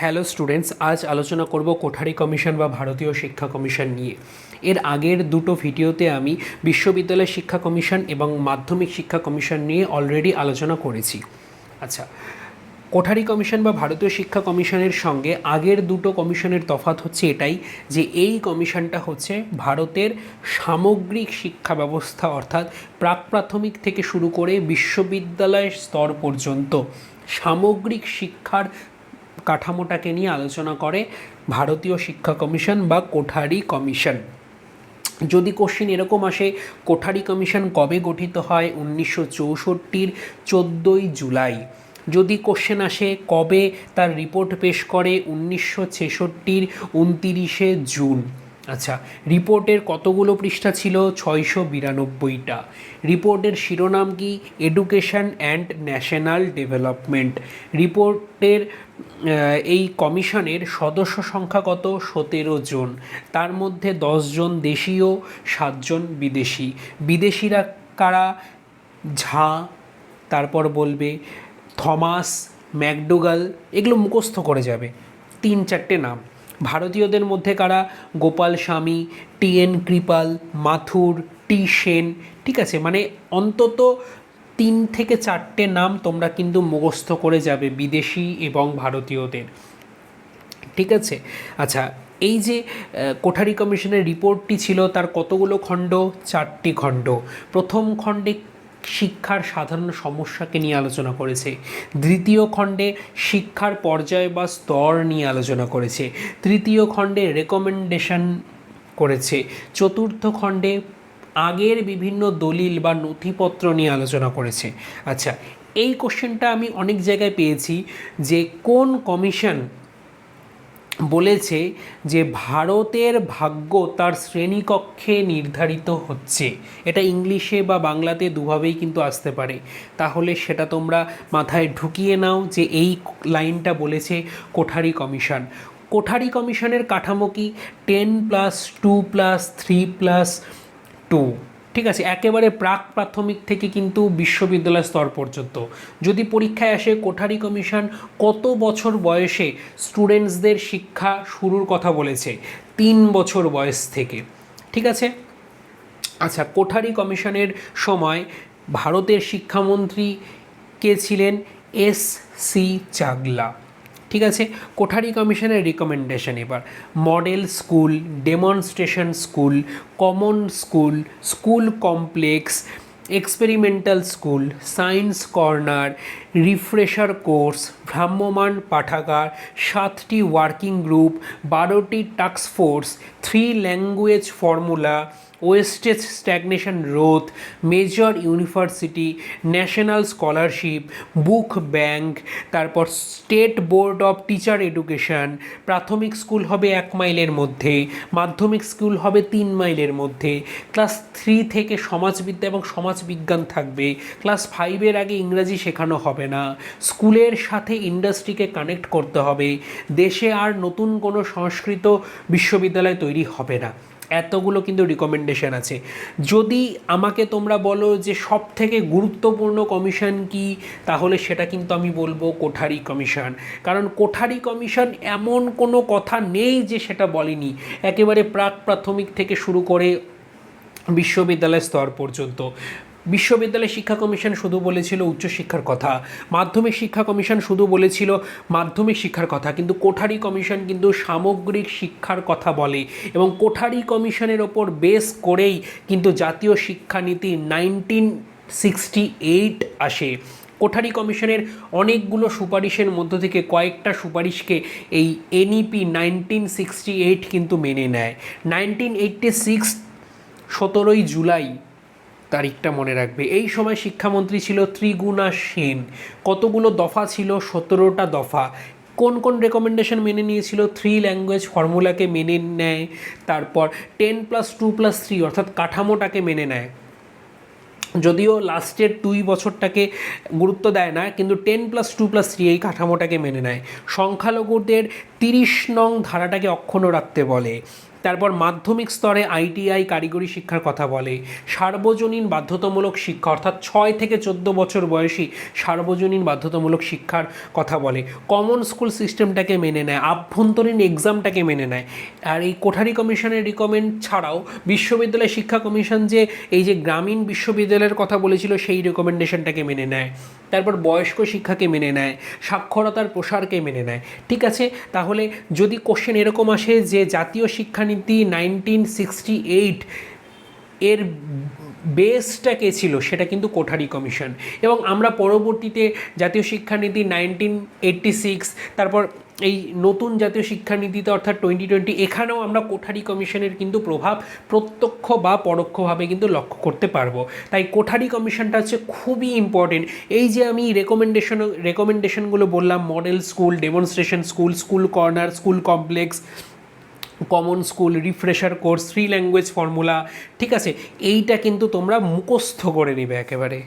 Hello students, আজ আলোচনা করব কোঠারি কমিশন বা ভারতীয় শিক্ষা কমিশন নিয়ে। এর আগের দুটো ভিডিওতে আমি বিশ্ববিদ্যালয় শিক্ষা কমিশন এবং মাধ্যমিক শিক্ষা কমিশন নিয়ে অলরেডি আলোচনা করেছি। আচ্ছা, কোঠারি কমিশন বা ভারতীয় শিক্ষা কমিশনের সঙ্গে আগের দুটো কমিশনের তফাৎ হচ্ছে এটাই যে এই কমিশনটা হচ্ছে ভারতের সামগ্রিক শিক্ষা ব্যবস্থা অর্থাৎ প্রাক প্রাথমিক থেকে শুরু করে বিশ্ববিদ্যালয় স্তর পর্যন্ত সামগ্রিক শিক্ষার কাঠামোটাকে নিয়ে আলোচনা করে ভারতীয় শিক্ষা কমিশন বা কোঠারি কমিশন। যদি কোশ্চেন এরকম আসে, কোঠারি কমিশন কবে গঠিত হয়? 1964-র 14ই জুলাই। যদি কোশ্চেন আসে কবে তার রিপোর্ট পেশ করে? 1966-র 29শে জুন। আচ্ছা, রিপোর্টের কতগুলো পৃষ্ঠা ছিল? 692টা। রিপোর্টের শিরোনাম কি? Education and national development. রিপোর্টের এই কমিশনের সদস্য সংখ্যা কত? 17 জন। তার মধ্যে 10 জন দেশীয়, 7 জন বিদেশি। বিদেশিরা কারা? ঝা, তারপর বলবে থমাস, ম্যাকডোগাল, এগুলো মুখস্থ করে যাবে, 3-4টে নাম। ভারতীয়দের মধ্যে কারা? গোপাল স্বামী, টি.এন. কৃপাল, মাথুর, টি সেন। ঠিক আছে, মানে অন্তত 3 থেকে 4টে নাম তোমরা কিন্তু মুখস্থ করে যাবে বিদেশি এবং ভারতীয়দের। ঠিক আছে। আচ্ছা, এই যে কোঠারি কমিশনের রিপোর্টটি ছিল তার কতগুলো খণ্ড? 4টি খণ্ড। প্রথম খণ্ডে শিক্ষার সাধারণ সমস্যাকে নিয়ে আলোচনা করেছে। দ্বিতীয় খণ্ডে শিক্ষার পর্যায় বা স্তর নিয়ে আলোচনা করেছে। তৃতীয় খণ্ডে রেকমেন্ডেশন করেছে। চতুর্থ খণ্ডে আগের বিভিন্ন দলিল বা নথিপত্র নিয়ে আলোচনা করেছে। আচ্ছা, এই কোশ্চেনটা আমি অনেক জায়গায় পেয়েছি যে কোন কমিশন বলেছে যে ভারতের ভাগ্য তার শ্রেণীকক্ষে নির্ধারিত হচ্ছে। এটা ইংলিশে বা বাংলাতে দুভাবেই কিন্তু আসতে পারে। তাহলে সেটা তোমরা মাথায় ঢুকিয়ে নাও যে এই লাইনটা বলেছে কোঠারি কমিশন। কোঠারি কমিশনের কাঠামো কি? 10+2+3+2। ঠিক আছে, একেবারে প্রাক প্রাথমিক থেকে কিন্তু বিশ্ববিদ্যালয় স্তর পর্যন্ত। যদি পরীক্ষায় আসে কোঠারি কমিশন কত বছর বয়সে স্টুডেন্টসদের শিক্ষা শুরুর কথা বলেছে? 3 বছর বয়স থেকে। ঠিক আছে। আচ্ছা, কোঠারি কমিশনের সময় ভারতের শিক্ষামন্ত্রী কে ছিলেন? এস.সি. চাগলা। ঠিক আছে। কোঠারি কমিশনের রিকমেন্ডেশন এবার: model school, demonstration school, common school, school complex, experimental school, science corner, refresher course, ভ্রাম্যমাণ পাঠাগার, 7টি ওয়ার্কিং গ্রুপ, 12টি task force, 3 language formula, wastage stagnation রোধ, major university, national scholarship, book bank, তারপর state board of teacher education. প্রাথমিক school হবে 1 মাইলের মধ্যে, মাধ্যমিক স্কুল হবে 3 মাইলের মধ্যে। ক্লাস 3 থেকে সমাজবিদ্যা এবং সমাজবিজ্ঞান থাকবে। ক্লাস 5-এর আগে ইংরাজি শেখানো হবে না। স্কুলের সাথে ইন্ডাস্ট্রিকে কানেক্ট করতে হবে। দেশে আর নতুন কোনো সংস্কৃত বিশ্ববিদ্যালয় তৈরি হবে না। এতগুলো কিন্তু রিকমেন্ডেশন আছে। যদি আমাকে তোমরা বলো যে সব থেকে গুরুত্বপূর্ণ কমিশন কি, তাহলে সেটা কিন্তু আমি বলবো কোঠারি কমিশন। কারণ কোঠারি কমিশন এমন কোনো কথা নেই যে সেটা বলেনি, একেবারে প্রাক প্রাথমিক থেকে শুরু করে বিশ্ববিদ্যালয় স্তর পর্যন্ত। বিশ্ববিদ্যালয় শিক্ষা কমিশন শুধু বলেছিল উচ্চশিক্ষার কথা, মাধ্যমিক শিক্ষা কমিশন শুধু বলেছিল মাধ্যমিক শিক্ষার কথা, কিন্তু কোঠারি কমিশন কিন্তু সামগ্রিক শিক্ষার কথা বলে। এবং কোঠারি কমিশনের ওপর বেস করেই কিন্তু জাতীয় শিক্ষানীতি 1968 আসে। কোঠারি কমিশনের অনেকগুলো সুপারিশের মধ্য থেকে কয়েকটা সুপারিশকে এই এনইপি 1968 কিন্তু মেনে নেয়। 1986 17ই জুলাই তারিখটা মনে রাখবে। এই সময় শিক্ষামন্ত্রী ছিল ত্রিগুণা সেন। কতগুলো দফা ছিল? 17টা দফা। কোন কোন রেকমেন্ডেশন মেনে নিয়েছিল? 3 ল্যাঙ্গুয়েজ ফর্মুলাকে মেনে নেয়, তারপর 10+2+3 অর্থাৎ কাঠামোটাকে মেনে নেয়। যদিও লাস্টের 2 বছরটাকে গুরুত্ব দেয় না, কিন্তু 10+2+3 এই কাঠামোটাকে মেনে নেয়। সংখ্যালঘুদের 30 নং ধারাটাকে অক্ষুণ্ণ রাখতে বলে। তারপর মাধ্যমিক স্তরে আইটিআই কারিগরি শিক্ষার কথা বলে, সার্বজনীন বাধ্যতামূলক শিক্ষা অর্থাৎ 6 থেকে 14 বছর বয়সী সার্বজনীন বাধ্যতামূলক শিক্ষার কথা বলে, কমন স্কুল সিস্টেমটাকে মেনে নেয়, আভ্যন্তরীণ এক্সামটাকে মেনে নেয়। আর এই কোঠারি কমিশনের রিকমেন্ড ছাড়াও বিশ্ববিদ্যালয় শিক্ষা কমিশন যে এই যে গ্রামীণ বিশ্ববিদ্যালয়ের কথা বলেছিল সেই রেকমেন্ডেশনটাকে মেনে নেয়, তারপর বয়স্ক শিক্ষাকে মেনে নেয়, সাক্ষরতার প্রসারকে মেনে নেয়। ঠিক আছে, তাহলে যদি কোশ্চেন এরকম আসে যে জাতীয় শিক্ষানীতি 1968 এর বেসটা কে ছিল, সেটা কিন্তু কোঠারি কমিশন। এবং আমরা পরবর্তীতে জাতীয় শিক্ষানীতি 1986, তারপর এই নতুন জাতীয় শিক্ষানীতিতে অর্থাৎ 2020, এখানেও আমরা কোঠারি কমিশনের কিন্তু প্রভাব প্রত্যক্ষ বা পরোক্ষভাবে কিন্তু লক্ষ্য করতে পারবো। তাই কোঠারি কমিশনটা হচ্ছে খুবই ইম্পর্টেন্ট। এই যে আমি রেকমেন্ডেশনগুলো বললাম, model school, demonstration school, school corner, school complex, common school, refresher course, 3 language formula, ঠিক আছে, এইটা কিন্তু তোমরা মুখস্থ করে নেবে একেবারে।